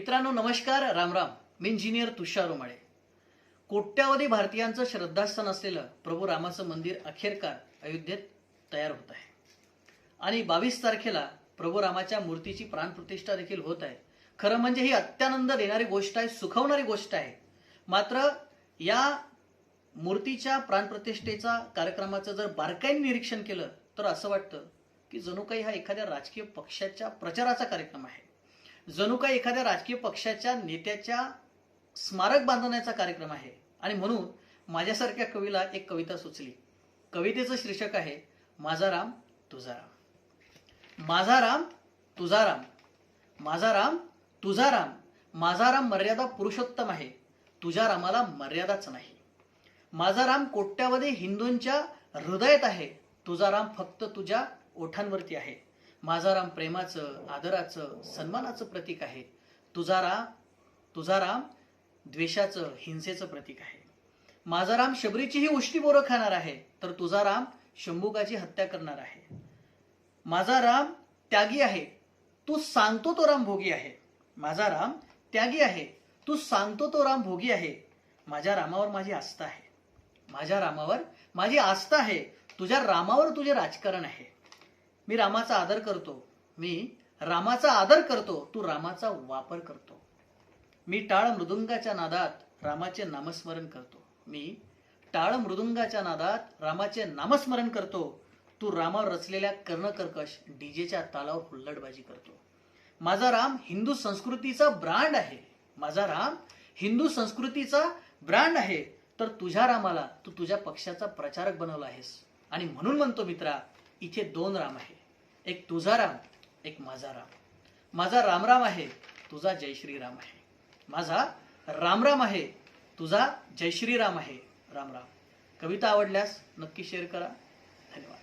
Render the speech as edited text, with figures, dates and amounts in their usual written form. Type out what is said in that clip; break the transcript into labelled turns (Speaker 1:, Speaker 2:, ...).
Speaker 1: मित्रांनो नमस्कार, राम राम. मी इंजिनियर तुषार उमाळे. कोट्यावधी भारतीयांचं श्रद्धास्थान असलेलं प्रभू रामाचं मंदिर अखेरकार अयोध्येत तयार होत आहे आणि 22 तारखेला प्रभू रामाच्या मूर्तीची प्राणप्रतिष्ठा देखील होत आहे. खरं म्हणजे ही अत्यानंद देणारी गोष्ट आहे, सुखवणारी गोष्ट आहे. मात्र या मूर्तीच्या प्राणप्रतिष्ठेचा कार्यक्रमाचं जर बारकाईने निरीक्षण केलं तर असं वाटतं की जणू काही हा एखाद्या राजकीय पक्षाच्या प्रचाराचा कार्यक्रम आहे, जणू काही एखाद्या राजकीय पक्षाच्या नेत्याच्या स्मारक बांधण्याचा कार्यक्रम आहे. आणि म्हणून माझ्यासारख्या कवीला एक कविता सुचली. कवितेचं शीर्षक आहे माझा राम तुझा राम. माझा राम तुझा राम, माझा राम तुझा राम. माझा राम मर्यादा पुरुषोत्तम आहे, तुझ्या रामाला मर्यादाच नाही. माझा राम कोट्यावधी हिंदूंच्या हृदयात आहे, तुझा राम फक्त तुझ्या ओठांवरती आहे. माझा राम प्रेमाचं, आदराचं, सन्मानाचं प्रतीक आहे, तुझा राम द्वेषाचं, हिंसेचं प्रतीक आहे. माझा राम शबरीचीही उष्टी बोरं खाणार आहे, तर तुझा राम शंभुकाची हत्या करणार आहे. माझा राम त्यागी आहे, तू सांगतो तो राम भोगी आहे. माझा राम त्यागी आहे, तू सांगतो तो राम भोगी आहे. माझ्या रामावर माझी आस्था आहे, माझ्या रामावर माझी आस्था आहे. तुझ्या रामावर तुझे राजकारण आहे. मी रामाचा आदर करतो, मी रामाचा आदर करतो, तू रामाचा वापर करतो. मी टाळ मृदुंगाच्या नादात रामाचे नामस्मरण करतो, मी टाळ मृदुंगाच्या नादात रामाचे नामस्मरण करतो. तू रामावर रचलेल्या कर्णकर्कश डीजेच्या तालावर हुल्लडबाजी करतो. माझा राम हिंदू संस्कृतीचा ब्रँड आहे, माझा राम हिंदू संस्कृतीचा ब्रँड आहे. तर तुझ्या रामाला तू तुझ्या पक्षाचा प्रचारक बनवला आहेस. आणि म्हणून म्हणतो मित्रा, इथे दोन राम आहे, एक तुझा राम, एक माझा राम. माझा राम राम आहे, तुझा जय श्रीराम आहे. माझा राम राम आहे, तुझा जय श्रीराम आहे. राम राम. कविता आवडल्यास नक्की शेअर करा. धन्यवाद.